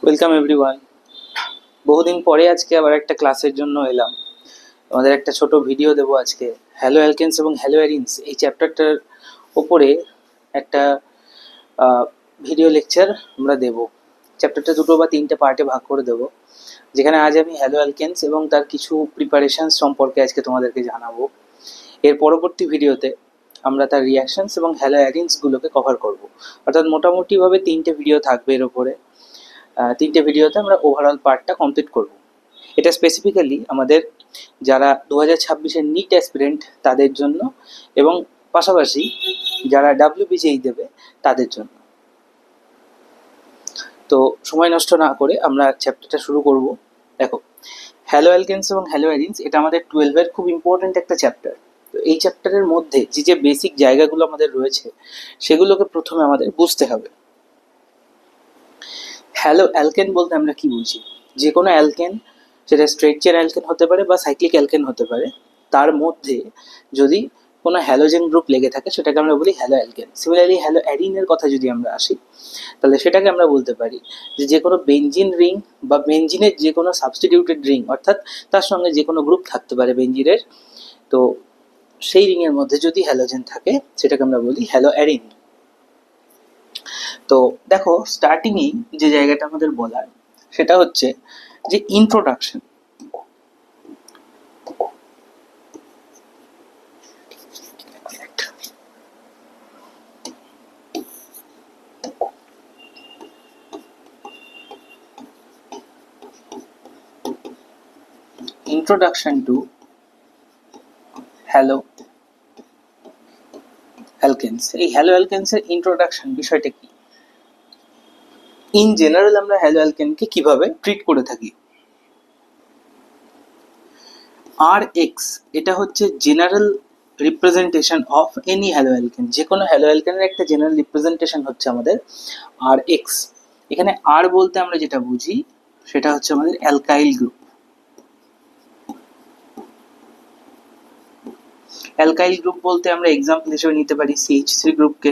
Welcome everyone. বহুদিন পরে আজকে আবার একটা ক্লাসের জন্য এলাম। আমাদের একটা ছোট ভিডিও দেবো আজকে। হ্যালো অ্যালকেনস এবং হ্যালো অ্যারিনস এই চ্যাপ্টারটার ওপরে একটা ভিডিও লেকচার আমরা দেব। চ্যাপ্টারটা দুটো বা তিনটে পার্টে ভাগ করে দেবো, যেখানে আজ আমি হ্যালো অ্যালকেনস এবং তার কিছু প্রিপারেশন সম্পর্কে আজকে তোমাদেরকে জানাবো। এর পরবর্তী ভিডিওতে আমরা তার রিয়াকশনস এবং হ্যালো অ্যারিনসগুলোকে কভার করব। অর্থাৎ মোটামুটিভাবে তিনটে ভিডিও থাকবে এর ওপরে। তিনটে ভিডিওতে আমরা ওভারঅল পার্টটা কমপ্লিট করব। এটা স্পেসিফিক্যালি আমাদের যারা 2026-এর নিট অ্যাসপিরেন্ট তাদের জন্য, এবং পাশাপাশি যারা WBJEE দেবে তাদের জন্য। তো সময় নষ্ট না করে আমরা চ্যাপ্টারটা শুরু করব। দেখো, হ্যালো অ্যালকেনস এবং হ্যালো অ্যারিনস এটা আমাদের 12-এর খুব ইম্পর্ট্যান্ট একটা চ্যাপ্টার। তো এই চ্যাপ্টারের মধ্যে যে যে বেসিক জায়গাগুলো আমাদের রয়েছে সেগুলোকে প্রথমে আমাদের বুঝতে হবে। হ্যালো অ্যালকেন বলতে আমরা কি বুঝি? যে কোনো অ্যালকেন, সেটা স্ট্রেট চেন অ্যালকেন হতে পারে বা সাইক্লিক অ্যালকেন হতে পারে, তার মধ্যে যদি কোনো হ্যালোজেন গ্রুপ লেগে থাকে সেটাকে আমরা বলি হ্যালো অ্যালকেন। সিমিলারলি হ্যালো অ্যারিনের কথা যদি আমরা আসি, তাহলে সেটাকে আমরা বলতে পারি যে যে কোনো বেঞ্জিন রিং বা বেঞ্জিনের যে কোনো সাবস্টিটিউটেড রিং, অর্থাৎ তার সঙ্গে যে কোনো গ্রুপ থাকতে পারে বেঞ্জিনের, তো সেই রিংয়ের মধ্যে যদি হ্যালোজেন থাকে সেটাকে আমরা বলি হ্যালো অ্যারিন। তো দেখো, স্টার্টিংয়েই যে জায়গাটা আমাদের বলার সেটা হচ্ছে যে introduction. Introduction to haloalkanes. এই হ্যালো অ্যালকেনসের ইন্ট্রোডাকশন বিষয়টা কি? ইন জেনারেল আমরা হ্যালো অ্যালকেনকে কিভাবে ট্রিট করে থাকি? RX এটা হচ্ছে general representation of any haloalkane. যে কোনো হ্যালো অ্যালকেনের একটা জেনারেল রিপ্রেজেন্টেশন হচ্ছে আমাদের RX। এখানে আর বলতে আমরা যেটা বুঝি সেটা হচ্ছে আমাদের অ্যালকাইল গ্রুপ। অ্যালকাইল গ্রুপ বলতে আমরা এক্সাম্পল হিসেবে নিতে পারি CH3 গ্রুপকে,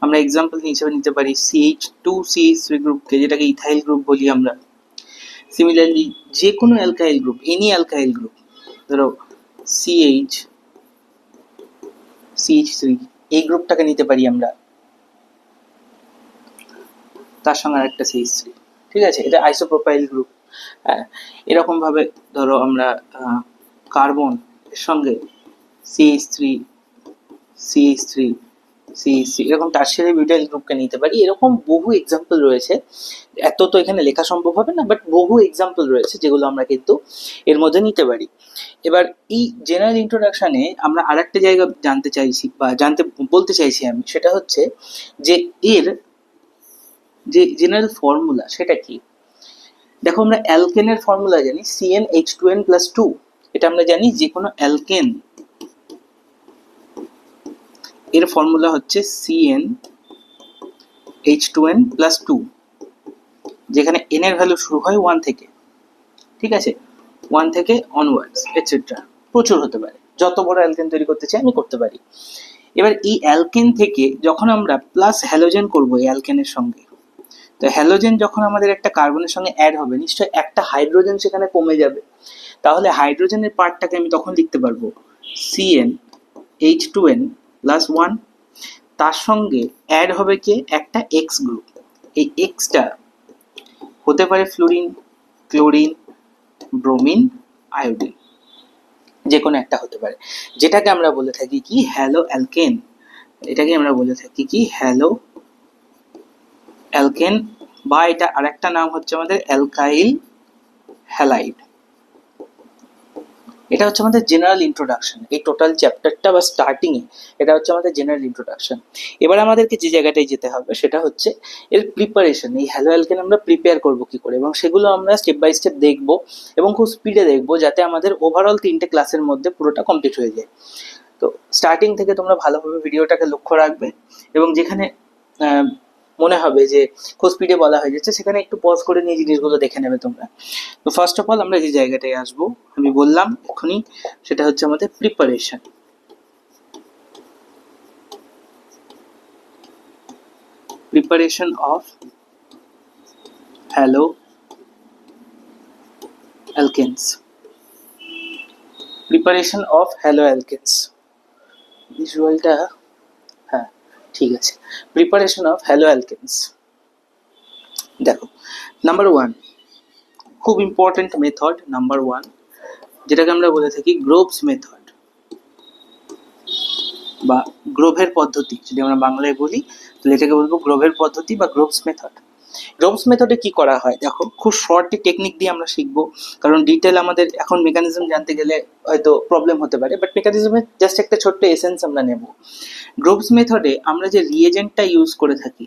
আমরা এক্সাম্পল হিসেবে নিতে পারি CH2CH3 গ্রুপকে, যেটাকে ইথাইল গ্রুপ বলি আমরা। সিমিলারলি যে কোনো alkyl group, any alkyl group, ধরো CH3 এই গ্রুপটাকে নিতে পারি আমরা, তার সঙ্গে আরেকটা CH3, ঠিক আছে, এটা আইসোপ্রোপাইল গ্রুপ। হ্যাঁ, এরকম ভাবে ধরো আমরা কার্বন এর সঙ্গে CH3 CH3 CH3 এরকম টারশিয়ারি বিউটাইল গ্রুপকে নিতে পারি। এরকম বহু এক্সাম্পল রয়েছে, এত তো এখানে লেখা সম্ভব হবে না, বাট বহু এক্সাম্পল রয়েছে যেগুলো আমরা কিন্তু এর মধ্যে নিতে পারি। এবার এই জেনারেল ইন্ট্রোডাকশনে আমরা আরেকটা জায়গা জানতে চাইছি বা বলতে চাইছি আমি, সেটা হচ্ছে যে এর যে জেনারেল ফর্মুলা সেটা কি। দেখো, আমরা অ্যালকেনের ফর্মুলা জানি CnH2n+2। এটা আমরা জানি যে কোনো অ্যালকেন এর ফর্মুলা হচ্ছে CnH2n+2, যেখানে n এর ভ্যালু শুরু হয় 1 থেকে, ঠিক আছে, 1 থেকে অনওয়ার্ডস এটসেট্রা, প্রচুর হতে পারে। যত বড় অ্যালকেন তৈরি করতে চাই আমি করতে পারি। এবার এই অ্যালকেন থেকে যখন আমরা প্লাস হ্যালোজেন করবো এই অ্যালকেনের সঙ্গে, তো হ্যালোজেন যখন আমাদের একটা কার্বনের সঙ্গে অ্যাড হবে, নিশ্চয়ই একটা হাইড্রোজেন সেখানে কমে যাবে। তাহলে হাইড্রোজেনের পার্টটাকে আমি তখন লিখতে পারবো CnH2n+1। তার সঙ্গে অ্যাড হবে কি একটা এক্স গ্রুপ। এই এক্সটা হতে পারে ফ্লোরিন, ক্লোরিন, ব্রোমিন, আয়োডিন, যে কোনো একটা হতে পারে, যেটাকে আমরা বলে থাকি কি হ্যালো অ্যালকেন। এটাকে আমরা বলে থাকি কি হ্যালো অ্যালকেন, বা এটা আরেকটা নাম হচ্ছে আমাদের অ্যালকাইল হ্যালাইড। এটা হচ্ছে আমাদের জেনারেল ইন্ট্রোডাকশন। এই টোটাল চ্যাপ্টারটা বা স্টার্টিংয়ে এটা হচ্ছে আমাদের জেনারেল ইন্ট্রোডাকশন। এবার আমাদেরকে যে জায়গাটায় যেতে হবে সেটা হচ্ছে এর প্রিপারেশন। এই হ্যালো অ্যালকেন আমরা প্রিপেয়ার করবো কি করে, এবং সেগুলো আমরা স্টেপ বাই স্টেপ দেখবো এবং খুব স্পিডে দেখবো, যাতে আমাদের ওভারঅল 3টে ক্লাসের মধ্যে পুরোটা কমপ্লিট হয়ে যায়। তো স্টার্টিং থেকে তোমরা ভালোভাবে ভিডিওটাকে লক্ষ্য রাখবে, এবং যেখানে মনে হবে যে খুব স্পিডে বলা হয়ে যাচ্ছে সেখানে একটু পজ করে নিয়ে জিনিসগুলো দেখে নেবে তোমরা। তো ফার্স্ট অফ অল আমরা যে জায়গাটায় আসবো, আমি বললাম এখনই, সেটা হচ্ছে আমাদের preparation. Preparation of haloalkanes, preparation of haloalkanes. ভিজুয়ালটা হ্যাঁ ঠিক আছে। প্রিপারেশন অফ হ্যালো অ্যালকেন্স, দেখো নাম্বার ওয়ান, খুব ইম্পর্টেন্ট মেথড নাম্বার ওয়ান, যেটাকে আমরা বলে থাকি গ্রোভস মেথড বা গ্রোভের পদ্ধতি। যদি আমরা বাংলায় বলি তাহলে এটাকে বলবো গ্রোভের পদ্ধতি বা গ্রোভস মেথড। গ্রোভস মেথডে কি করা হয় দেখো, খুব শর্ট টেকনিক দিয়ে আমরা শিখবো, কারণ ডিটেল আমাদের এখন মেকানিজম জানতে গেলে হয়তো প্রবলেম হতে পারে, বাট মেকানিজমের জাস্ট একটা ছোট্ট এসেন্স আমরা নেব। গ্রোভস মেথডে আমরা যে রিয়েজেন্টটা ইউজ করে থাকি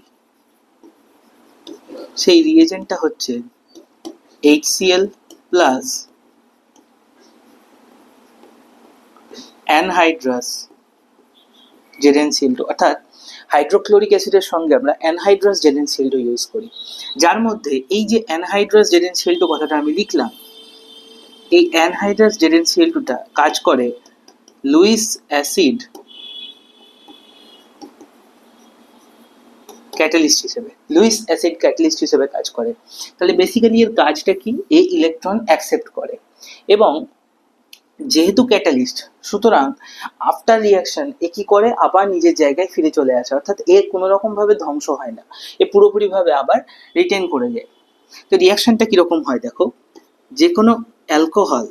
সেই রিয়েজেন্টটা হচ্ছে HCl প্লাস অ্যানহাইড্রাস ZnCl2, অর্থাৎ হাইড্রোক্লোরিক অ্যাসিডের সঙ্গে আমরা অ্যানহাইড্রাস ZnCl2 ইউজ করি, যার মধ্যে এই যে অ্যানহাইড্রাস ZnCl2 কথাটা আমি লিখলাম, এই অ্যানহাইড্রাস ZnCl2টা কাজ করে লুইস অ্যাসিড ক্যাটালিস্ট হিসেবে, লুইস অ্যাসিড ক্যাটালিস্ট হিসেবে কাজ করে। তাহলে বেসিক্যালি এর কাজটা কি, এ ইলেকট্রন অ্যাকসেপ্ট করে, এবং যেহেতু ক্যাটালিস্ট সুতরাং আফটার রিয়াকশন এ কি করে, আবার নিজের জায়গায় ফিরে চলে আসে, অর্থাৎ এ কোনো রকম ভাবে ধ্বংস হয় না, এ পুরোপুরি ভাবে আবার রিটেন করে যায়। তো রিয়াকশনটা কিরকম হয় দেখো, যে কোনো অ্যালকোহল,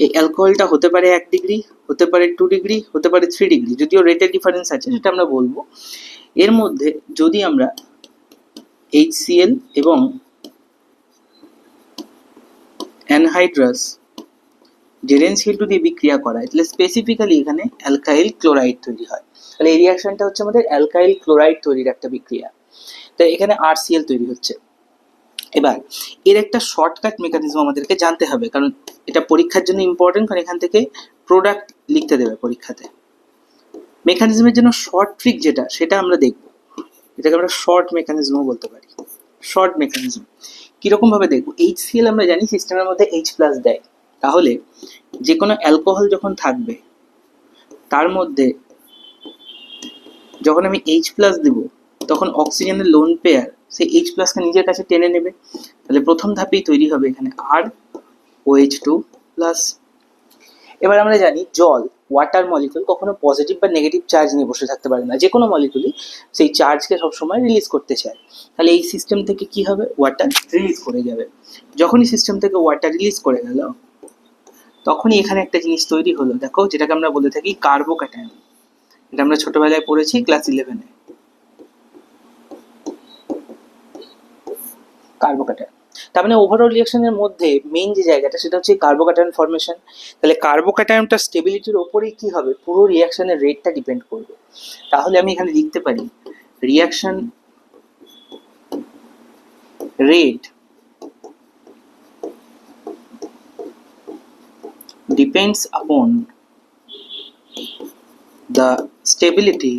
এই অ্যালকোহলটা হতে পারে 1 ডিগ্রি, হতে পারে 2 ডিগ্রি, হতে পারে 3 ডিগ্রি, যদিও রেটের ডিফারেন্স আছে সেটা আমরা বলবো। এর মধ্যে যদি আমরা HCl এবং অ্যানহাইড্রাস ZnCl2 দিয়ে বিক্রিয়া করায়, তাহলে স্পেসিফিক্যালি এখানে অ্যালকাইল ক্লোরাইড তৈরি হয়। তাহলে এই রিয়াকশনটা হচ্ছে আমাদের অ্যালকাইল ক্লোরাইড তৈরির একটা বিক্রিয়া, তাই এখানে RCl তৈরি হচ্ছে। এবার এর একটা শর্টকাট মেকানিজম আমাদেরকে জানতে হবে, কারণ এটা পরীক্ষার জন্য ইম্পর্টেন্ট, কারণ এখান থেকে প্রোডাক্ট লিখতে দেবে পরীক্ষাতে। মেকানিজমের জন্য শর্ট ট্রিক যেটা, সেটা আমরা দেখব, এটাকে আমরা শর্ট মেকানিজমও বলতে পারি। শর্ট মেকানিজম কিরকম ভাবে দেখব, HCl আমরা জানি সিস্টেমের মধ্যে H+ দেয়, তাহলে যে কোনো অ্যালকোহল যখন থাকবে তার মধ্যে যখন আমি H+ দেব তখন অক্সিজেনের লোন পেয়ার সেই H+ কে নিজের কাছে টেনে নেবে, তাহলে প্রথম ধাপেই তৈরি হবে এখানে ROH2+। এবার আমরা জানি জল, ওয়াটার মলিকুল কখনো পজিটিভ বা নেগেটিভ চার্জ নিয়ে বসে থাকতে পারে না, যে কোনো মলিকুলই সেই চার্জকে সবসময় রিলিজ করতে চায়। তাহলে এই সিস্টেম থেকে কি হবে, ওয়াটার রিলিজ করে যাবে। যখনই সিস্টেম থেকে ওয়াটার রিলিজ করে গেল তখনই এখানে একটা জিনিস তৈরি হলো, দেখো যেটাকে আমরা বলে থাকি কার্বোক্যাটায়ন। এটা আমরা ছোটবেলায় পড়েছি ক্লাস 11-এ। কার্বোক্যাটায়ন, তার মানে ওভারঅল রিঅ্যাকশনের মধ্যে মেইন যে জায়গাটা সেটা হচ্ছে কার্বোক্যাটায়ন ফর্মেশন। তাহলে কার্বোক্যাটায়নটা স্টেবিলিটির ওপরেই কি হবে, পুরো রিঅ্যাকশনের রেটটা ডিপেন্ড করবে। তাহলে আমি এখানে লিখতে পারি reaction rate depends upon the stability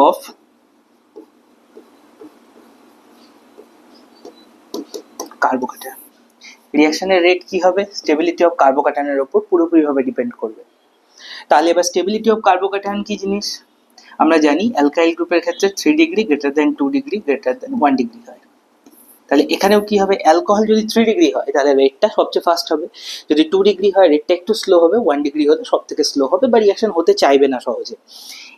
of carbocation. রিঅ্যাকশনের রেট কি হবে, স্টেবিলিটি অফ কার্বোক্যাটায়নের উপর পুরোপুরিভাবে ডিপেন্ড করবে। তাহলে এবার স্টেবিলিটি অফ কার্বোক্যাটায়ন কি জিনিস, আমরা জানি অ্যালকাইল গ্রুপের ক্ষেত্রে 3 degree greater than 2 degree greater than 1 degree হয়। তাহলে এখানেও কি হবে, অ্যালকোহল যদি 3 ডিগ্রি হয় তাহলে রেটটা সবচেয়ে ফাস্ট হবে, যদি 2 ডিগ্রি হয় রেটটা একটু স্লো হবে, 1 ডিগ্রি হলে সব থেকে স্লো হবে বা রিঅ্যাকশন হতে চাইবে না সহজে।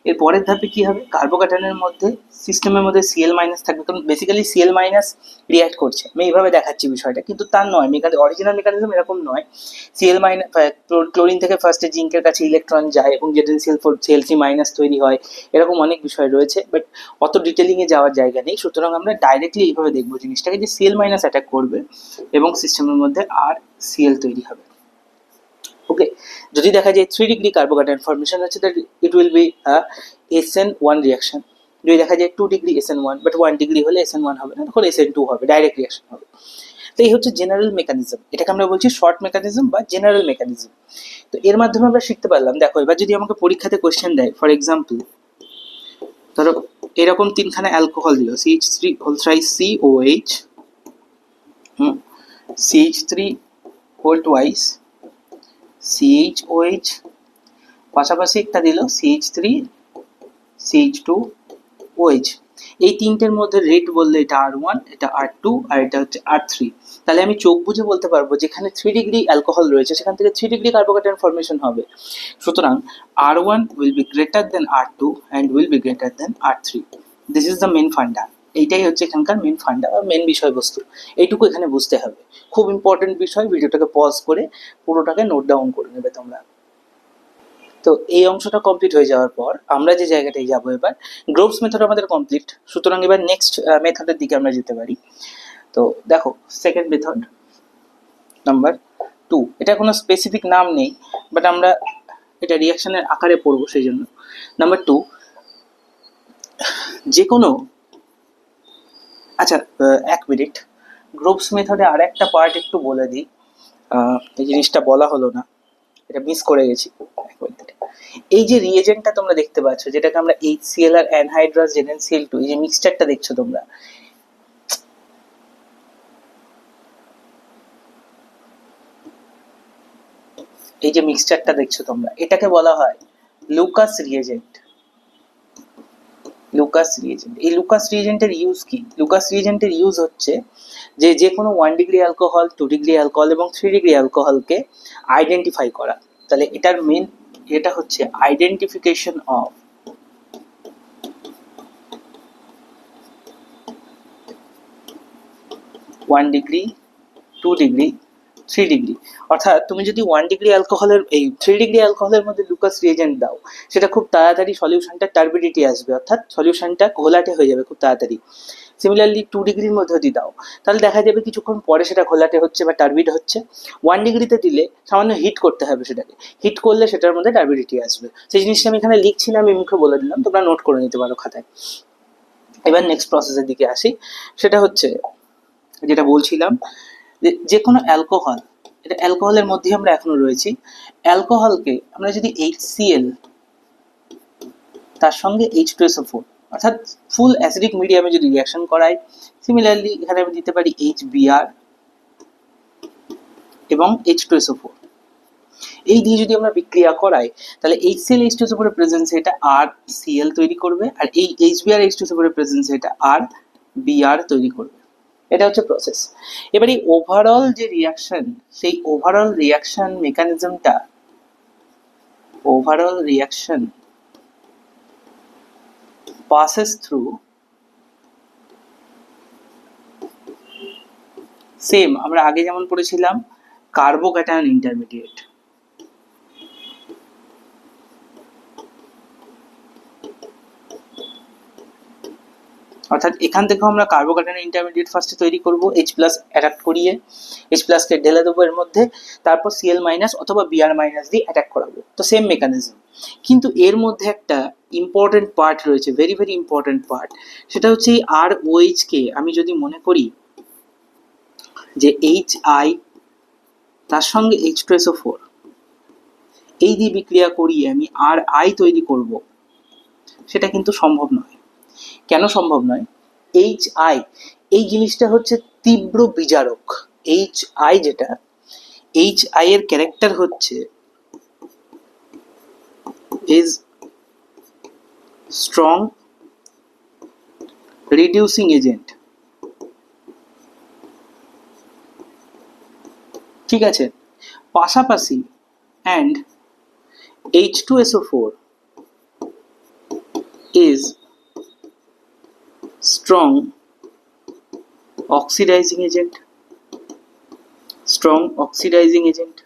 এর পরের ধাপে কি হবে, কার্বোক্যাটায়নের মধ্যে সিস্টেমের মধ্যে Cl- থাকবে, কারণ বেসিক্যালি Cl- রিঅ্যাক্ট করছে, আমি এইভাবে দেখাচ্ছি বিষয়টা, কিন্তু তার নয়, অরিজিনাল মেকানিজম এরকম নয়। Cl- ক্লোরিন থেকে ফার্স্টে জিঙ্কের কাছে ইলেকট্রন যায় এবং ZnCl4 Cl3- তৈরি হয়, এরকম অনেক বিষয় রয়েছে, বাট অত ডিটেলিংয়ে যাওয়ার জায়গা নেই। সুতরাং আমরা ডাইরেক্টলি এইভাবে দেখবো জিনিসটাকে, যে Cl- অ্যাটাক করবে এবং সিস্টেমের মধ্যে RCl তৈরি হবে। ওকে, যদি দেখা যায় 3 ডিগ্রি কার্বোক্যাটায়ন ফর্মেশন হচ্ছে, that it will be SN1 reaction. যদি দেখা যায় 2 ডিগ্রি SN1, বাট 1 ডিগ্রি হলে SN1 হবে না, তখন SN2 হবে, ডাইরেক্ট রিঅ্যাকশন হবে। তো এই হচ্ছে জেনারেল মেকানিজম, এটাকে আমরা বলছি শর্ট মেকানিজম বা জেনারেল মেকানিজম। তো এর মাধ্যমে আমরা শিখতে পারলাম, দেখো এবার যদি আমাকে পরীক্ষাতে কোয়েশ্চেন দেয়, ফর এক্সাম্পল ধরো এরকম 3খানা অ্যালকোহল দিল, CH3 CH3 twice CHOH, পাশাপাশি একটা দিল CH3 CH2 ওএইচ, এই তিনটের মধ্যে রেড বললে এটা R1, এটা R2 আর এটা হচ্ছে R3। তাহলে আমি চোখ বুঝে বলতে পারবো যেখানে 3 ডিগ্রি অ্যালকোহল রয়েছে সেখান থেকে 3 ডিগ্রি কার্বোক্যাটায়ন ফর্মেশন হবে। সুতরাং R1 will be greater than R2 and will be greater than R3. This is the main funda. এইটাই হচ্ছে এখানকার মেন ফান্ডা বা মেন বিষয়বস্তু। এইটুকু এখানে বুঝতে হবে, খুব ইম্পর্টেন্ট বিষয়। ভিডিওটাকে পজ করে পুরোটাকে নোট ডাউন করে নেবে তোমরা। তো এই অংশটা কমপ্লিট হয়ে যাওয়ার পর আমরা যে জায়গাটায় যাবো এবার, গ্রোভস মেথড আমাদের কমপ্লিট। সুতরাং এবার নেক্সট মেথডের দিকে আমরা যেতে পারি। তো দেখো সেকেন্ড মেথড নাম্বার 2, এটা কোনো স্পেসিফিক নাম নেই, বাট আমরা এটা রিয়াকশনের আকারে পড়বো সেই জন্য। নাম্বার 2, যে কোনো, আচ্ছা 1 মিনিট, গ্রোভস মেথডে আর একটা পার্ট একটু বলে দিই। এই জিনিসটা বলা হলো না, এটা মিস করে গেছি। এই যে রিয়েজেন্টটা তোমরা দেখতে পাচ্ছ, যেটাকে আমরা HCl আর অ্যানহাইড্রাস ZnCl2, এই যে মিক্সচারটা দেখছো তোমরা, এই যে মিক্সচারটা দেখছো তোমরা, এটাকে বলা হয় লুকাস রিয়েজেন্ট। লুকাস রিয়েজেন্ট, এই লুকাস রিয়েজেন্টের ইউজ কি? লুকাস রিয়েজেন্টের ইউজ হচ্ছে যে কোনো 1 ডিগ্রি অ্যালকোহল, 2 ডিগ্রি অ্যালকোহল এবং 3 ডিগ্রি অ্যালকোহলকে আইডেন্টিফাই করা। তাহলে এটার মেন এটা হচ্ছে identification of 1 degree, 2 degree, 3 degree. অর্থাৎ তুমি যদি 1 ডিগ্রি অ্যালকোহলের এই 3 ডিগ্রি অ্যালকোহলের মধ্যে লুকাস রিয়েজেন্ট দাও, সেটা খুব তাড়াতাড়ি সলিউশনটা টার্বিডিটি আসবে, অর্থাৎ সলিউশনটা ঘোলাটে হয়ে যাবে খুব তাড়াতাড়ি। সিমিলারলি 2 ডিগ্রির মধ্যে যদি দাও, তাহলে দেখা যাবে কিছুক্ষণ পরে সেটা ঘোলাটে হচ্ছে বা টার্বিড হচ্ছে। 1 ডিগ্রিতে দিলে সামান্য হিট করতে হবে সেটাকে, হিট করলে সেটার মধ্যে টার্বিডিটি আসবে। সেই জিনিসটা আমি এখানে লিখছি না, আমি মুখে বলে দিলাম, তোমরা নোট করে নিতে পারো খাতায়। এবার নেক্সট প্রসেসের দিকে আসি, সেটা হচ্ছে যেটা বলছিলাম, যে কোনো অ্যালকোহল, এটা অ্যালকোহলের মধ্যে আমরা এখনো রয়েছি। অ্যালকোহলকে আমরা যদি HCl তার সঙ্গে H2SO4 অর্থাৎ ফুল অ্যাসিডিক মিডিয়ামে যদি রিঅ্যাকশন করাই, সিমিলারলি এখানে আমি দিতে পারি HBr এবং H2SO4, এই দিয়ে যদি আমরা বিক্রিয়া করাই, তাহলে HCl H2SO4 এর প্রেজেন্সে এটা RCl তৈরি করবে, আর এই HBr H2SO4 এর প্রেজেন্সে এটা RBr তৈরি করবে। এটা হচ্ছে প্রসেস। এবার এই ওভারঅল যে রিয়াকশন, সেই ওভারঅল রিয়াকশন মেকানিজমটা, overall reaction passes through same আমরা আগে যেমন পড়েছিলাম কার্বোক্যাটায়ন ইন্টারমিডিয়েট। অর্থাৎ এখান থেকেও আমরা কার্বোক্যাটায়ন ইন্টারমিডিয়েট ফার্স্টে তৈরি করব, H+ অ্যাটাক করিয়ে, H+ কে ঢেলে দেবো এর মধ্যে, তারপর Cl- অথবা Br- দিয়ে অ্যাটাক করাবো। তো সেম মেকানিজম, কিন্তু এর মধ্যে একটা ইম্পর্টেন্ট পার্ট রয়েছে, ভেরি ভেরি ইম্পর্টেন্ট পার্ট। সেটা হচ্ছে এই ROH কে আমি যদি মনে করি যে HI তার সঙ্গে H2SO4 এই দিয়ে বিক্রিয়া করিয়ে আমি RI তৈরি করব, সেটা কিন্তু সম্ভব নয়। কেন সম্ভব নয়? HI এই জিনিসটা হচ্ছে তীব্র বিজারক। HI যেটা, HI এর ক্যারেক্টার হচ্ছে is strong reducing agent। ঠিক আছে, পাশাপাশি and H2SO4 is strong oxidizing agent। strong oxidizing agent,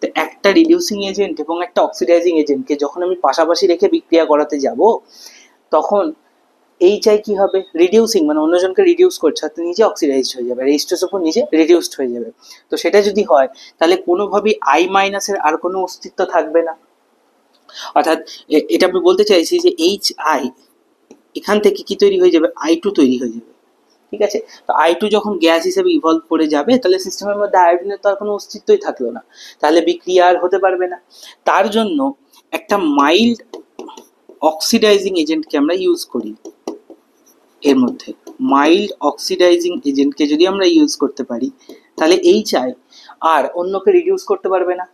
তো একটা রিডিউসিং এজেন্ট এবং একটা অক্সিডাইজিং এজেন্টকে যখন আমি পাশাপাশি রেখে বিক্রিয়া করাতে যাব, তখন HI কি হবে? রিডিউসিং, মানে অন্যজনকে রিডিউস করছে, অর্থাৎ নিজে অক্সিডাইজড হয়ে যাবে, আর H2SO4 নিজে রিডিউসড হয়ে যাবে। তো সেটা যদি হয়, তাহলে কোনোভাবেই I- এর আর কোনো অস্তিত্ব থাকবে না। অর্থাৎ এটা আমি বলতে চাইছি যে HI এখান থেকে কি তৈরি হয়ে যাবে? I2 তৈরি হয়ে যাবে। ঠিক আছে, তো I2 যখন গ্যাস হিসেবে ইভলভ করে যাবে, তাহলে সিস্টেমের মধ্যে আয়োডিনের তো আর কোনো অস্তিত্বই থাকলো না, তাহলে বিক্রিয়া আর হতে পারবে না। তার জন্য একটা মাইল্ড অক্সিডাইজিং এজেন্টকে আমরা ইউজ করি। এর মধ্যে মাইল্ড অক্সিডাইজিং এজেন্টকে যদি আমরা ইউজ করতে পারি, তাহলে HI আর অন্যকে রিডিউস করতে পারবে না।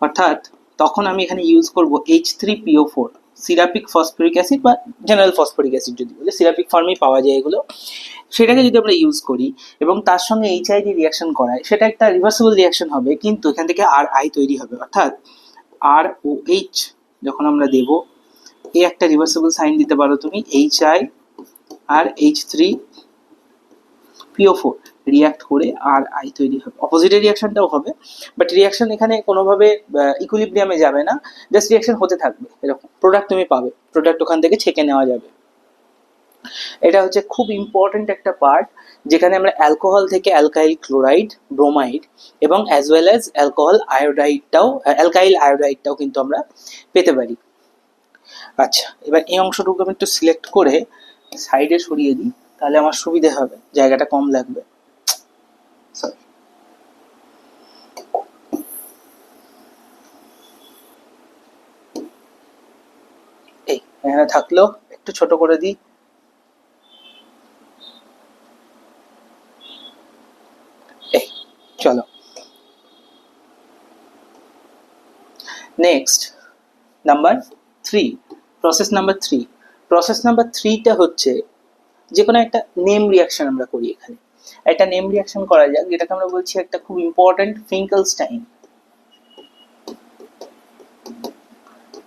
অর্থাৎ তখন আমি এখানে ইউজ করব H3PO4, সিরাপিক ফসফরিক অ্যাসিড বা জেনারেল ফসফরিক অ্যাসিড যদি বলে, সিরাপিক ফর্মেই পাওয়া যায় এগুলো, সেটাকে যদি আমরা ইউজ করি এবং তার সঙ্গে HID রিয়াকশন করাই, সেটা একটা রিভার্সিবল রিয়াকশন হবে, কিন্তু এখান থেকে RI তৈরি হবে, অর্থাৎ ROH যখন আমরা দেব, এই একটা রিভার্সিবল সাইন দিতে পারো তুমি, HI আর H3PO4 রিয়াক্ট করে RI তৈরি হবে। অপোজিটের রিয়াকশনটাও হবে, বাট রিয়াকশন এখানে কোনোভাবে ইকুইলিব্রিয়ামে যাবে না, জাস্ট রিয়াকশন হতে থাকবে, এরকম প্রোডাক্ট তুমি পাবে, প্রোডাক্ট ওখান থেকে ছেঁকে নেওয়া যাবে। এটা হচ্ছে খুব ইম্পর্টেন্ট একটা পার্ট, যেখানে আমরা অ্যালকোহল থেকে অ্যালকাইল ক্লোরাইড, ব্রোমাইড এবং অ্যাজ ওয়েল অ্যাজ অ্যালকাইল আয়োডাইডটাও কিন্তু আমরা পেতে পারি। আচ্ছা, এবার এই অংশটুকু আমি একটু সিলেক্ট করে সাইডে সরিয়ে দিই, তাহলে আমার সুবিধে হবে, জায়গাটা কম লাগবে। সরি, এই এখানে থাকলো, একটু ছোট করে দিই। এই চলো next, number 3, process number 3। Process number 3টা হচ্ছে যে কোনো একটা নেম রিয়াকশন আমরা করি। এখানে একটা নেম রিয়াকশন করা যাক, যেটাকে আমরা বলছি একটা খুব ইম্পর্টেন্ট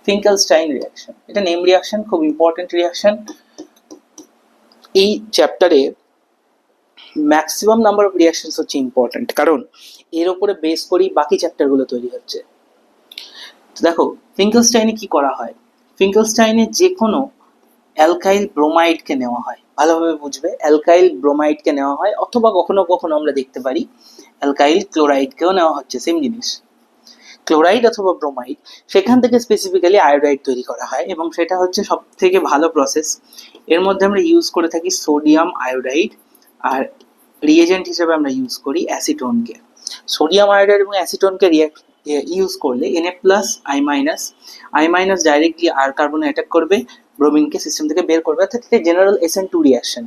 ফিঙ্কেলস্টাইন রিয়াকশন। এটা নেম রিয়াকশন, খুব ইম্পর্টেন্ট রিয়াকশন। এই চ্যাপ্টারে ম্যাক্সিমাম নাম্বার অফ রিয়াকশনস হচ্ছে ইম্পর্টেন্ট, কারণ এর উপরে বেস করেই বাকি চ্যাপ্টারগুলো তৈরি হচ্ছে। তো দেখো ফিঙ্কেলস্টাইনে কি করা হয়, ফিঙ্কেলস্টাইনে যে কোনো অ্যালকাইল ব্রোমাইডকে নেওয়া হয়, ভালোভাবে বুঝবে, অ্যালকাইল ব্রোমাইডকে নেওয়া হয়, অথবা কখনো কখনো আমরা দেখতে পারি অ্যালকাইল ক্লোরাইডকেও নেওয়া হচ্ছে, সেম জিনিস, ক্লোরাইড অথবা ব্রোমাইড, সেখান থেকে স্পেসিফিক্যালি আয়োডাইড তৈরি করা হয়, এবং সেটা হচ্ছে সব থেকে ভালো প্রসেস। এর মধ্যে আমরা ইউজ করে থাকি সোডিয়াম আয়োডাইড, আর রিয়েজেন্ট হিসেবে আমরা ইউজ করি অ্যাসিটোনকে। সোডিয়াম আয়োডাইড এবং অ্যাসিটোনকে ইউজ করলে I- ডাইরেক্টলি আর কার্বনে অ্যাটাক করবে, ব্রোমিনকে সিস্টেম থেকে বের করবে, অর্থাৎ এটা জেনারেল SN2 রিয়াকশন।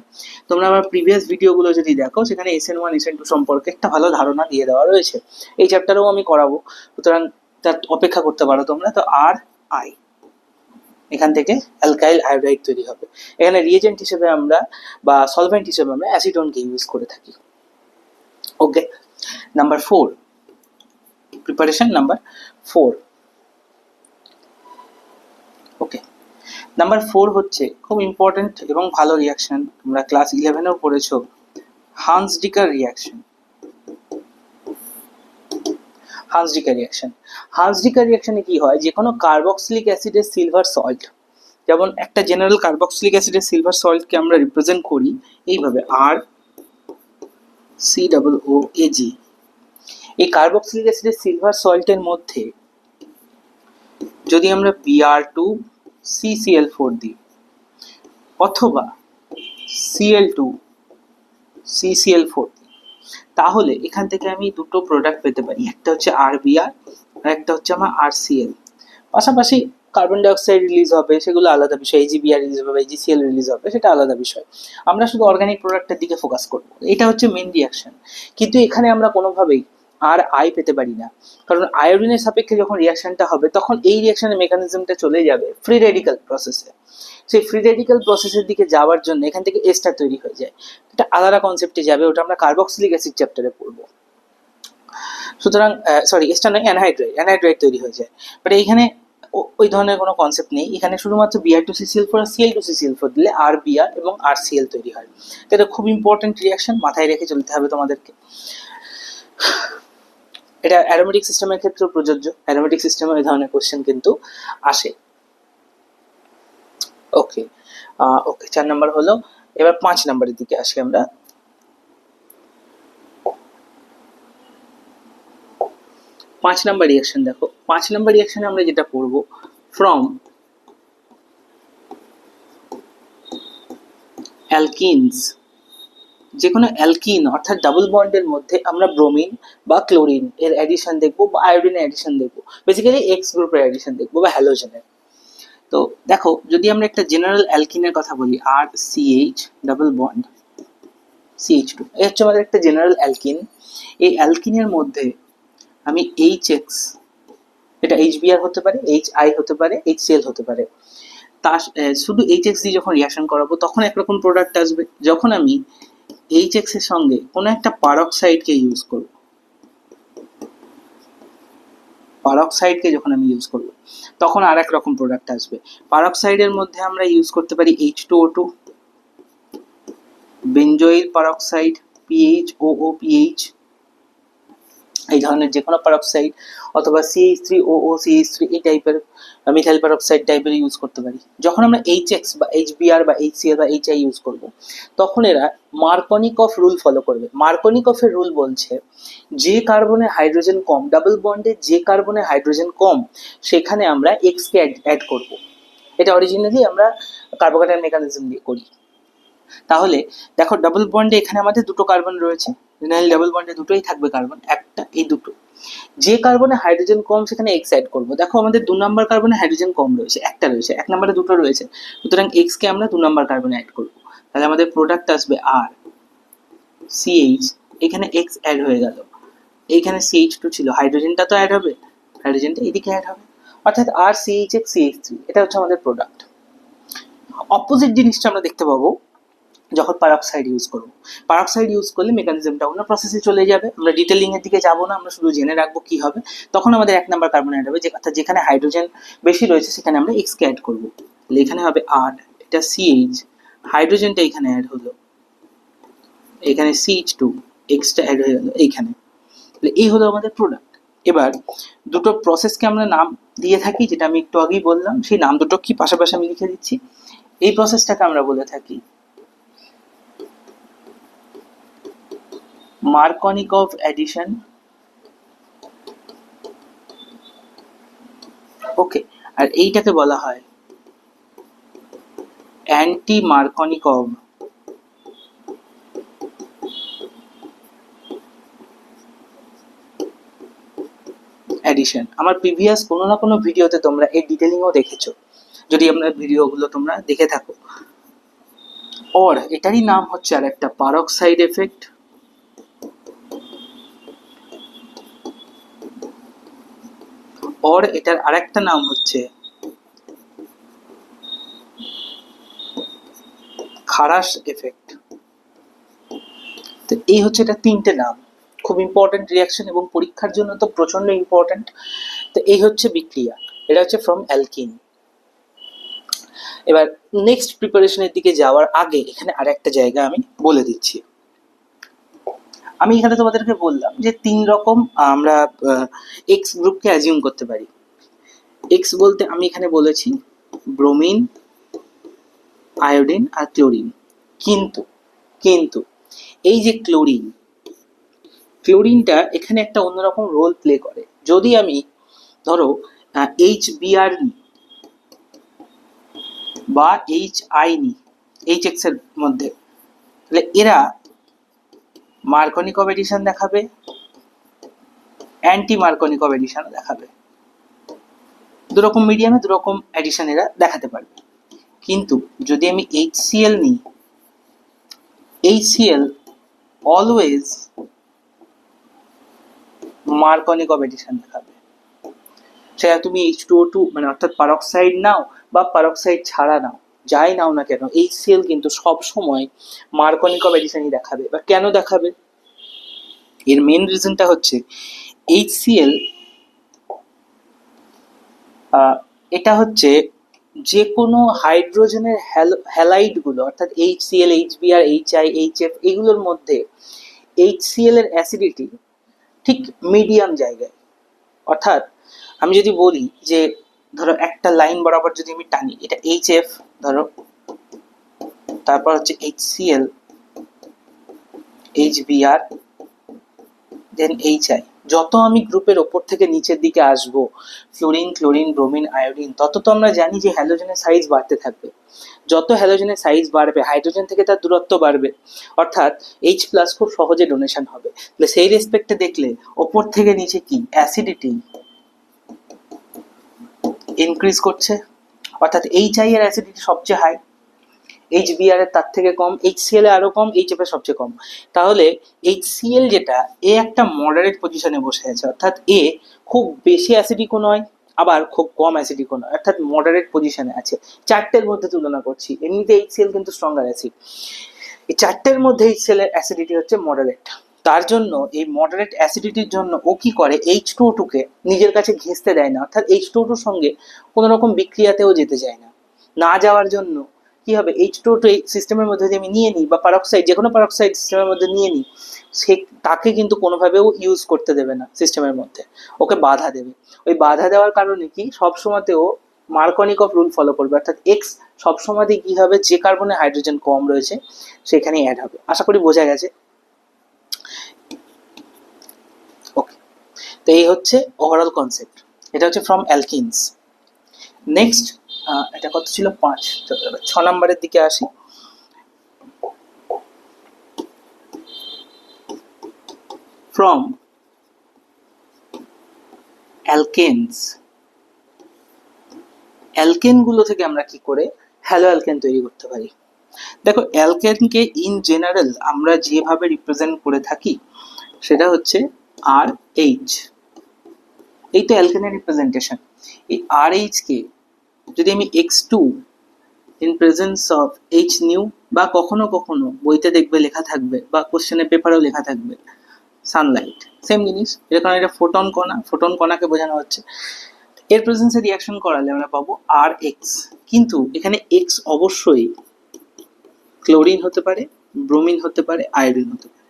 তোমরা আমার প্রিভিয়াস ভিডিওগুলো যদি দেখো, সেখানে SN1 SN2 সম্পর্কে একটা ভালো ধারণা দিয়ে দেওয়া রয়েছে, এই চ্যাপ্টারেও আমি করাবো, সুতরাং তার অপেক্ষা করতে পারো তোমরা। তো RI, এখান থেকে অ্যালকাইল আয়োডাইড তৈরি হবে। এখানে রিয়েজেন্ট হিসেবে আমরা বা সলভেন্ট হিসেবে আমরা অ্যাসিটোনকে ইউজ করে থাকি। ওকে, নাম্বার 4, প্রিপারেশন নাম্বার 4। ওকে, নাম্বার 4 হচ্ছে খুব ইম্পর্টেন্ট এবং ভালো রিয়াকশন, তোমরা ক্লাস 11এও পড়েছো, হান্সডিকার রিয়াকশন। হান্সডিকার রিয়াকশনে কি হয়, যে কোনো কার্বক্সিলিক অ্যাসিডের সিলভার সল্ট, যেমন একটা জেনারেল কার্বক্সিলিক অ্যাসিডের সিলভার সল্টকে আমরা রিপ্রেজেন্ট করি এইভাবে RCOOAG। এই কার্বক্সিলিক অ্যাসিডের সিলভার সল্টের মধ্যে যদি আমরা Br2CCl4 দিই, অথবা Cl2CCl4 দিই, তাহলে এখান থেকে আমি দুটো প্রোডাক্ট পেতে পারি, একটা হচ্ছে RBr আর একটা হচ্ছে আমার RCl। পাশাপাশি কার্বন ডাইঅক্সাইড রিলিজ হবে, সেগুলো আলাদা বিষয়, AgBr রিলিজ হবে, AgCl রিলিজ হবে, সেটা আলাদা বিষয়। আমরা শুধু অর্গানিক প্রোডাক্টের দিকে ফোকাস করবো, এটা হচ্ছে মেন রিয়াকশন। কিন্তু এখানে আমরা কোনোভাবেই RI পেতে পারি না, কারণ আয়োডিনের সাপেক্ষে যখন রিয়াকশনটা হবে, তখন এই রিয়াকশনের মেকানিজমটা চলে যাবে ফ্রি রেডিক্যাল প্রসেসে। সেই ফ্রি রেডিক্যাল প্রসেসের দিকে যাওয়ার জন্য এখান থেকে এস্টার তৈরি হয়ে যায়, এটা আলাদা কনসেপ্টে যাবে, ওটা আমরা কার্বক্সিলিক অ্যাসিড চ্যাপ্টারে পড়বো। সুতরাং সরি, এস্টার নয়, অ্যানহাইড্রাইড তৈরি হয়ে যায়। বাট এইখানে ওই ধরনের কোনো কনসেপ্ট নেই, এখানে শুধুমাত্র Br2CCl4 আর Cl2CCl4 দিলে RBr এবং RCl তৈরি হয়। তো এটা খুব ইম্পর্টেন্ট রিয়াকশন, মাথায় রেখে চলতে হবে তোমাদেরকে। এটা অ্যারোমেটিক সিস্টেমের ক্ষেত্রেও প্রযোজ্য, অ্যারোমেটিক সিস্টেমে এই ধরনের কোশ্চেন কিন্তু আসে। ওকে, 4 নাম্বার হলো, এবার 5 নাম্বারের দিকে আসি আমরা। 5 নাম্বার রিয়াকশন দেখো, 5 নাম্বার রিয়াকশনে আমরা যেটা পড়ব, ফ্রম অ্যালকিনস, যে কোনো অ্যালকিন অর্থাৎ ডাবল বন্ডের মধ্যে আমরা ব্রোমিন বা ক্লোরিন এর অ্যাডিশন দেখবো, বা আয়োডিনের অ্যাডিশন দেখবো, বেসিক্যালি এক্স গ্রুপের অ্যাডিশন দেখবো বা হ্যালোজেনের। তো দেখো, যদি আমরা একটা জেনারেল অ্যালকিনের কথা বলি, RCH ডাবল বন্ড CH2, এই হচ্ছে আমাদের একটা জেনারেল অ্যালকিন। এই অ্যালকিনের মধ্যে আমি HX, এটা HBr হতে পারে, HI হতে পারে, HCl হতে পারে, তার শুধু এইচএক্স দিয়ে যখন রিয়াকশন করাবো তখন একরকম প্রোডাক্ট আসবে। যখন আমি এইচএক্স এর সঙ্গে কোনো একটা পারক্সাইডকে ইউজ করব, পারক্সাইডকে যখন আমি ইউজ করব তখন আর এক রকম প্রোডাক্ট আসবে। পারক্সাইডের মধ্যে আমরা ইউজ করতে পারি H2O2, বেঞ্জয়েল পারক্সাইড, PHOOPH, এই ধরনের যে কোনো পারক্সাইড, অথবা CH3OOCH3 এই টাইপের মিথাইল পারক্সাইড টাইপের ইউজ করতে পারি। যখন আমরা এইচএক্স বা এইচবিআর বা এইচসিএল বা এইচআই ইউজ করব তখন এরা মার্কনিকফ রুল ফলো করবে। মার্কনিকফের রুল বলছে যে কার্বনে হাইড্রোজেন কম, ডাবল বন্ডে যে কার্বনে হাইড্রোজেন কম সেখানে আমরা এক্সকে অ্যাড করব। এটা অরিজিনালি আমরা কার্বোক্যাটায়ন মেকানিজম দিয়ে করি। তাহলে দেখো ডাবল বন্ডে এখানে আমাদের দুটো কার্বন রয়েছে, জেনারেল ডাবল বন্ডে দুটোই থাকবে কার্বন, একটা এই দুটো। যে কার্বনে হাইড্রোজেন কম সেখানে এক্স অ্যাড করবো। দেখো আমাদের 2 নম্বর কার্বনে হাইড্রোজেন কম রয়েছে, একটা রয়েছে, 1 নম্বরে দুটো রয়েছে, সুতরাং এক্স কে আমরা 2 নম্বর কার্বনে অ্যাড করবো। তাহলে আমাদের প্রোডাক্ট আসবে আর সিএইচ, এখানে এক্স অ্যাড হয়ে গেল, এইখানে CH2 ছিল, হাইড্রোজেনটা তো অ্যাড হবে, হাইড্রোজেনটা এদিকে অ্যাড হবে, অর্থাৎ আর CHX CH3, এটা হচ্ছে আমাদের প্রোডাক্ট। অপোজিট জিনিসটা আমরা দেখতে পাবো যখন পারক্সাইড ইউজ করবো। পারক্সাইড ইউজ করলে মেকানিজমটা অন্য প্রসেসে চলে যাবে, আমরা ডিটেলিং এর দিকে যাবো না, আমরা শুধু জেনে রাখবো কি হবে। তখন আমাদের 1 নাম্বার কার্বন অ্যাড হবে, অর্থাৎ যেখানে হাইড্রোজেন বেশি রয়েছে সেখানে আমরা এক্স কে অ্যাড করবো। তাহলে এখানে হবে আর, এটা CH, হাইড্রোজেনটা এখানে অ্যাড হলো, এখানে CH2, এক্সটা অ্যাড হয়ে গেল এইখানে। তাহলে এই হলো আমাদের প্রোডাক্ট। এবার দুটো প্রসেসকে আমরা নাম দিয়ে থাকি, যেটা আমি একটু আগেই বললাম, সেই নাম দুটো কি পাশাপাশি আমি লিখে দিচ্ছি। এই প্রসেসটাকে আমরা বলে থাকি মার্কনিকভ অ্যাডিশন, ওকে, আর এইটাকে বলা হয় অ্যান্টি মার্কনিকভ অ্যাডিশন। আমার প্রিভিয়াস কোনো না কোনো ভিডিওতে তোমরা এই ডিটেলিংও দেখেছো, যদি আমরা ভিডিওগুলো তোমরা দেখে থাকো। ওর এটারই নাম হচ্ছে আর একটা পারক্সাইড এফেক্ট, ওর এটার আরেকটা নাম হচ্ছে খারাস এফেক্ট। তো এই হচ্ছে এটা 3টে নাম, খুব ইম্পর্টেন্ট রিয়াকশন এবং পরীক্ষার জন্য তো প্রচন্ড ইম্পর্টেন্ট। তো এই হচ্ছে বিক্রিয়া, এটা হচ্ছে ফ্রম অ্যালকিন। এবার নেক্সট প্রিপারেশনের দিকে যাওয়ার আগে এখানে আরেকটা জায়গা আমি বলে দিচ্ছি। আমি এখানে তোমাদেরকে বললাম যে 3 রকম আমরা এক্স গ্রুপকে অ্যাজিউম করতে পারি। এক্স বলতে আমি এখানে বলেছি ব্রোমিন, আয়োডিন আর ক্লোরিন। কিন্তু কিন্তু এই যে ক্লোরিনটা এখানে একটা অন্যরকম রোল প্লে করে। যদি আমি ধরো HBr নিই বা HI নিই HX এর মধ্যে, তাহলে এরা মার্কনিকভ এডিশন দেখাবে, অ্যান্টি মার্কনিকভ এডিশন দেখাবে। দুরকম মিডিয়ামে দুরকম এডিশন এরা দেখাতে পারবে। কিন্তু যদি আমি HCl নিই, HCl অলওয়েজ মার্কনিকভ এডিশন দেখাবে। সেটা তুমি H2O2 মানে অর্থাৎ পারক্সাইড নাও বা পারক্সাইড ছাড়া নাও, যাই নাও না কেন, HCl কিন্তু সব সময় মার্কনিকভ এডিশনই দেখাবে। বা কেন দেখাবে? এর মেন রিজনটা হচ্ছে HCl এটা হচ্ছে যে কোনো হাইড্রোজেনের হ্যালাইডগুলো, অর্থাৎ HCl, HBr, HI, HF, এগুলোর মধ্যে HCl এর অ্যাসিডিটি ঠিক মিডিয়াম জায়গায়। অর্থাৎ আমি যদি বলি যে ধরো একটা লাইন বরাবর যদি আমি টানি, এটা HF ধরো, তারপর হচ্ছে HCl, HBr, দেন HI, যত আমি গ্রুপের ওপর থেকে নিচের দিকে আসবো, ফ্লোরিন, ক্লোরিন, ব্রোমিন, আয়োডিন, তত তো আমরা জানি যে হ্যালোজেনের সাইজ বাড়তে থাকবে। যত হ্যালোজেনের সাইজ বাড়বে হাইড্রোজেন থেকে তার দূরত্ব বাড়বে, অর্থাৎ H+ খুব সহজে ডোনেশন হবে। তাহলে সেই রেসপেক্টে দেখলে ওপর থেকে নিচে কি অ্যাসিডিটি ইনক্রিজ করছে, অর্থাৎ HI এর অ্যাসিডিটি সবচেয়ে হাই, HBr এর তার থেকে কম, HCl এ আরো কম, HF এর সবচেয়ে কম। তাহলে HCl যেটা, এ একটা মডারেট পজিশনে বসে আছে, অর্থাৎ এ খুব বেশি অ্যাসিডিকও নয় আবার খুব কম অ্যাসিডিকও নয়, অর্থাৎ মডারেট পজিশনে আছে। চারটের মধ্যে তুলনা করছি, এমনিতে HCl কিন্তু স্ট্রঙ্গার অ্যাসিড, এই চারটের মধ্যে HCl এর অ্যাসিডিটি হচ্ছে মডারেট। তার জন্য এই মডারেট অ্যাসিডিটির জন্য ও কি করে, H2O2 কে নিজের কাছে ঘেঁষতে দেয় না, অর্থাৎ H2O2 এর সঙ্গে কোনো রকম বিক্রিয়াতেও যেতে চায় না। না যাওয়ার জন্য কি হবে, H2O2 এই সিস্টেমের মধ্যে যদি আমি নিয়ে নিই, বা পারক্সাইড, যে কোনো পারক্সাইড সিস্টেমের মধ্যে নিয়ে নিই, সে তাকে কিন্তু কোনোভাবেও ইউজ করতে দেবে না সিস্টেমের মধ্যে, ওকে বাধা দেবে। ওই বাধা দেওয়ার কারণে কি, সবসময়তে ও মার্কনিকভ রুল ফলো করবে, অর্থাৎ এক্স সবসময়তে কি হবে, যে কার্বনে হাইড্রোজেন কম রয়েছে সেখানে অ্যাড হবে। আশা করি বোঝা গেছে। ওকে, তো এই হচ্ছে ওভারঅল কনসেপ্ট। এটা হচ্ছে ফ্রম অ্যালকিনস। নেক্সট, এটা কত ছিল, 5, 6 নম্বরের দিকে আসি। ফ্রম অ্যালকেনস, অ্যালকেনগুলো থেকে আমরা কি করে হ্যালো অ্যালকেন তৈরি করতে পারি। দেখো, অ্যালকেনকে ইন জেনারেল আমরা যেভাবে রিপ্রেজেন্ট করে থাকি সেটা হচ্ছে RH। এই তো অ্যালকেনের রিপ্রেজেন্টেশন। এই RH কে যদি আমি X2 in presence of H new, বা কখনো কখনো বইতে দেখবে লেখা থাকবে, বা কোশ্চেনের পেপারেও লেখা থাকবে সানলাইট, সেম জিনিস। এরকম একটা ফোটন কণা, ফোটন কণাকে বোঝানো হচ্ছে। এর প্রেজেন্সে রিয়াকশন করালে আমরা পাবো RH। কিন্তু এখানে X অবশ্যই ক্লোরিন হতে পারে, ব্রোমিন হতে পারে, আয়োডিন হতে পারে,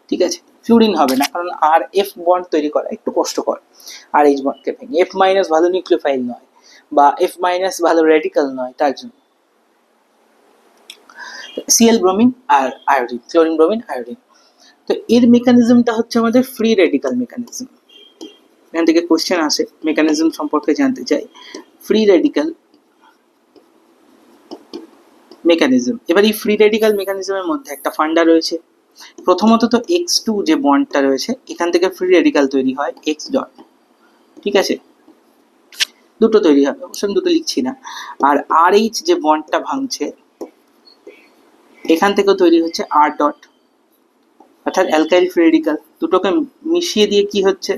ঠিক আছে। ফ্লুরিন হবে না, কারণ F বন্ড তৈরি করা একটু কষ্টকর, RH বন্ডকে ভেঙে। F- ভালো নিউক্লিওফাইল নয়, বা F- ভালো রেডিক্যাল নয়, তার জন্য Cl ব্রোমিন আর আয়োডিন, ক্লোরিন ব্রোমিন আয়োডিন। তো এর মেকানিজমটা হচ্ছে আমাদের ফ্রি রেডিক্যাল মেকানিজম। এখান থেকে কোশ্চেন আসে, মেকানিজম সম্পর্কে জানতে চাই, ফ্রি রেডিক্যাল মেকানিজম। এবার এই ফ্রি রেডিক্যাল মেকানিজমের মধ্যে একটা ফান্ডা রয়েছে। প্রথমত তো X2 যে বন্ডটা রয়েছে, এখান থেকে ফ্রি রেডিক্যাল তৈরি হয় X ডট, ঠিক আছে, দুটো তৈরি হবে, অবশ্য দুটো লিখছি না। আর RH যে বন্ডটা ভাঙছে, এখান থেকেও তৈরি হচ্ছে R ডট, অর্থাৎ অ্যালকাইল ফ্রি রেডিক্যাল। দুটোকে মিশিয়ে দিয়ে কি হচ্ছে,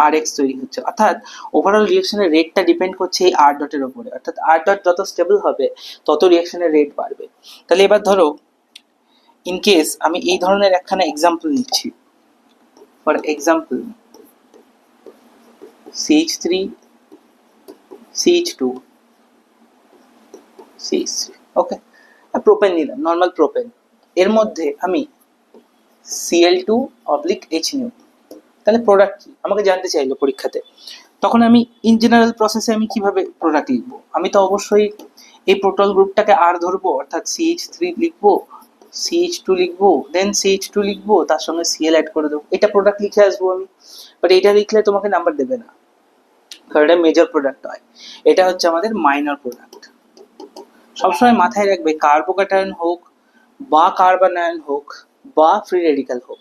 RH তৈরি হচ্ছে। অর্থাৎ ওভারঅল রিঅ্যাকশনের রেটটা ডিপেন্ড করছে এই R ডটের উপরে, অর্থাৎ R ডট যত স্টেবল হবে তত রিঅ্যাকশনের রেট বাড়বে। তাহলে এবার ধরো, ইন কেস আমি এই ধরনের একখানা এক্সাম্পল নিচ্ছি, for example CH3 CH2 CH3, okay, propane নিলাম, নর্মাল প্রোপেন। এর মধ্যে আমি Cl2/H নিউ, তাহলে প্রোডাক্ট কি আমাকে জানতে চাইলো পরীক্ষাতে। তখন আমি ইন জেনারেল প্রসেসে আমি কিভাবে প্রোডাক্ট লিখবো, আমি তো অবশ্যই এই প্রোটল গ্রুপটাকে আর ধরবো, অর্থাৎ CH3 লিখবো, CH2 লিখবো, দেন CH2 লিখবো, তার সঙ্গে Cl অ্যাড করে দেবো, এটা প্রোডাক্ট লিখে আসবো আমি। বাট এটা লিখলে তোমাকে নাম্বার দেবে না, কারণ এটা মেজর প্রোডাক্ট হয়, এটা হচ্ছে আমাদের মাইনর প্রোডাক্ট। সবসময় মাথায় রাখবে, কার্বোক্যাটায়ন হোক বা কার্বন আয়ন হোক বা ফ্রি রেডিক্যাল হোক,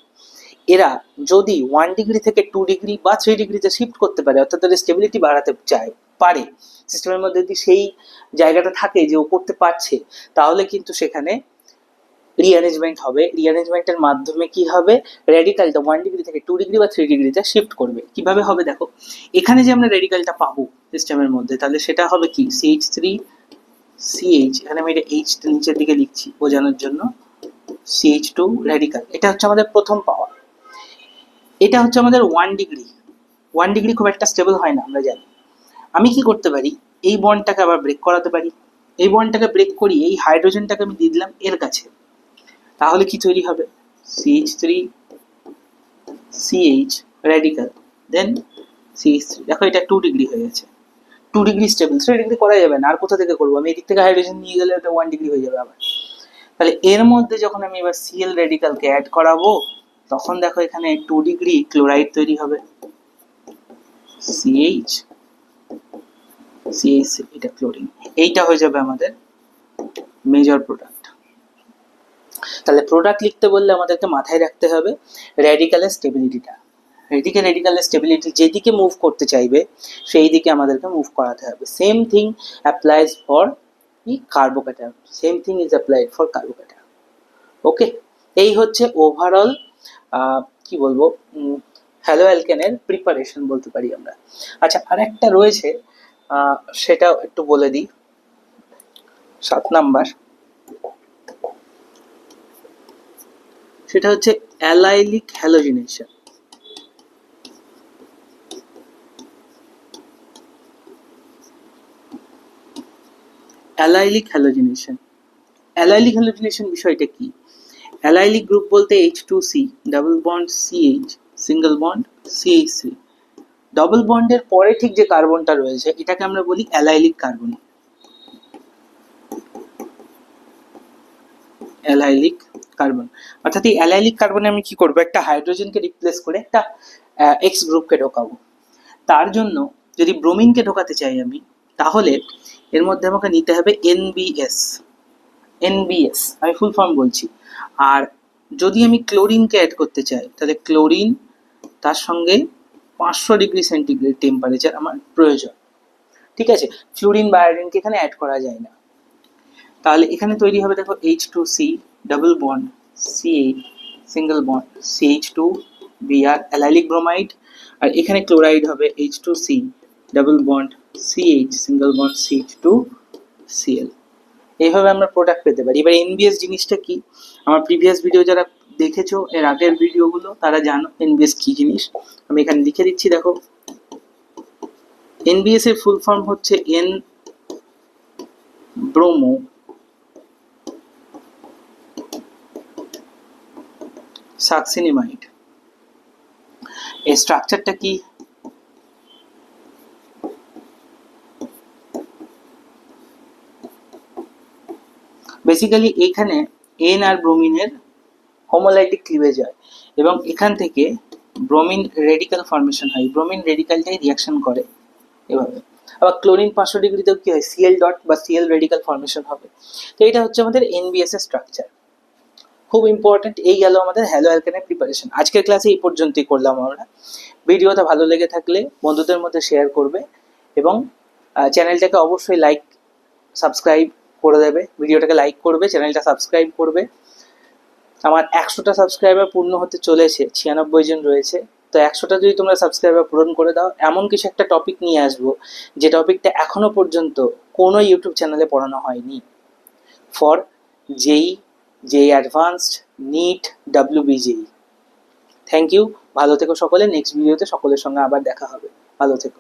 এরা যদি 1 ডিগ্রি থেকে 2 ডিগ্রি বা 3 ডিগ্রিতে শিফট করতে পারে, অর্থাৎ তাদের স্টেবিলিটি বাড়াতে চায় পারে, সিস্টেমের মধ্যে যদি সেই জায়গাটা থাকে যে ও করতে পারছে, তাহলে কিন্তু সেখানে রিঅ্যারেঞ্জমেন্ট হবে। রিঅ্যারেঞ্জমেন্টের মাধ্যমে কি হবে, রেডিক্যালটা 1 ডিগ্রি থেকে 2 ডিগ্রি বা 3 ডিগ্রিতে শিফট করবে। কিভাবে হবে দেখো, এখানে যে আমরা রেডিক্যালটা পাবো সিস্টেমের মধ্যে, তাহলে সেটা হবে কি CH3 CH, এখানে আমি এটা H নিচের দিকে লিখছি বোঝানোর জন্য, CH2 রেডিক্যাল, এটা হচ্ছে আমাদের প্রথম পাওয়া। এটা হচ্ছে আমাদের 1 ডিগ্রি। 1 ডিগ্রি খুব একটা স্টেবল হয় না, আমরা জানি। আমি কি করতে পারি, এই বন্ডটাকে আবার ব্রেক করাতে পারি। এই বন্ডটাকে ব্রেক করি, এই হাইড্রোজেনটাকে আমি দিয়ে দিলাম এর কাছে, তাহলে কি তৈরি হবে, CH3 CH রেডিক্যাল, দেন CH3। দেখো এটা 2 ডিগ্রি হয়ে গেছে, 2 ডিগ্রি স্টেবল। 3 ডিগ্রি করা যাবে না, আর কোথা থেকে করবো আমি, এদিক থেকে হাইড্রোজেন নিয়ে গেলে এটা 1 ডিগ্রি হয়ে যাবে আবার। তাহলে এর মধ্যে যখন আমি এবার Cl রেডিক্যালকে অ্যাড করাবো, তখন দেখো এখানে 2 ডিগ্রি ক্লোরাইড তৈরি হবে, CH CH, এটা ক্লোরিন, এইটা হয়ে যাবে আমাদের মেজর প্রোডাক্ট। তাহলে প্রোডাক্ট লিখতে বললে আমাদেরকে মাথায় রাখতে হবে রেডিক্যালের স্টেবিলিটিটা। রেডিক্যালের স্টেবিলিটি যেদিকে মুভ করতে চাইবে সেই দিকে আমাদেরকে মুভ করাতে হবে। Same thing applies for carbocation, same thing is applied for carbocation. Okay, এই হচ্ছে ওভারঅল কি বলবো হ্যালো অ্যালকেনের প্রিপারেশন বলতে পারি আমরা। আচ্ছা, আর একটা রয়েছে, সেটাও একটু বলে দিই। 7 নাম্বার, সেটা হচ্ছে allylic halogenation. Allylic halogenation, allylic halogenation বিষয়টা কি? অ্যালাইলিক গ্রুপ বলতে H2C, double bond CH, single bond CH3। Double বন্ডের পরে ঠিক যে কার্বনটা রয়েছে এটাকে আমরা বলি অ্যালাইলিক কার্বন। অ্যালাইলিক কার্বন, অর্থাৎ এই অ্যালাইলিক কার্বনে আমি কি করবো, একটা হাইড্রোজেনকে রিপ্লেস করে একটা এক্স গ্রুপকে ঢোকাবো। তার জন্য যদি ব্রোমিনকে ঢোকাতে চাই আমি, তাহলে এর মধ্যে আমাকে নিতে হবে NBS। NBS আমি ফুল ফর্ম বলছি। আর যদি আমি ক্লোরিনকে অ্যাড করতে চাই, তাহলে ক্লোরিন, তার সঙ্গে 500 ডিগ্রি সেন্টিগ্রেড টেম্পারেচার আমার প্রয়োজন। ঠিক আছে, ফ্লুরিন বা আয়োডিনকে এখানে অ্যাড করা যায় না। তাহলে এখানে তৈরি হবে, দেখো, H2C, double bond CH, single bond CH2, Br, allylic bromide. আর এখানে ক্লোরাইড হবে H2C, double bond CH, single bond CH2Cl। এইভাবে আমরা প্রোডাক্ট পেতে পারি। এবার এনবিএস জিনিসটা কি? আমার প্রিভিয়াস ভিডিও যারা দেখেছো, এর আগের ভিডিওগুলো, তারা জানো এনবিএস কি জিনিস। আমি এখানে লিখে দিচ্ছি, দেখো। এনবিএস এর ফুল ফর্ম হচ্ছে এন ব্রোমো সাকসিনিমাইড। এই স্ট্রাকচারটা কি? বেসিক্যালি এখানে এন আর ব্রোমিনের হোমোলাইটিক ক্লিভেজ হয় এবং এখান থেকে ব্রোমিন রেডিক্যাল ফর্মেশন হয়। ব্রোমিন রেডিক্যালটাই রিয়াকশন করে এভাবে। আবার ক্লোরিন 500 ডিগ্রিতেও কি হয়, Cl ডট বা Cl রেডিক্যাল ফর্মেশন হবে। তো এটা হচ্ছে আমাদের এনবিএস এর স্ট্রাকচার, খুব ইম্পর্টেন্ট। এই গেল আমাদের হ্যালো অ্যালকেনের প্রিপারেশন। আজকের ক্লাসে এই পর্যন্তই করলাম আমরা। ভিডিওটা ভালো লেগে থাকলে বন্ধুদের মধ্যে শেয়ার করবে এবং চ্যানেলটাকে অবশ্যই লাইক সাবস্ক্রাইব করে দেবে। ভিডিওটাকে লাইক করবে, চ্যানেলটা সাবস্ক্রাইব করবে। আমার 100টা সাবস্ক্রাইবার পূর্ণ হতে চলেছে, 96 জন রয়েছে। তো 100টা যদি তোমরা সাবস্ক্রাইবার পূরণ করে দাও, এমন কিছু একটা টপিক নিয়ে আসবো যে টপিকটা এখনো পর্যন্ত কোনো ইউটিউব চ্যানেলে পড়ানো হয়নি। For JEE, JEE advanced, NEET, WBJEE। Thank you, ভালো থেকো সকলে। নেক্সট ভিডিওতে সকলের সঙ্গে আবার দেখা হবে। ভালো থেকো।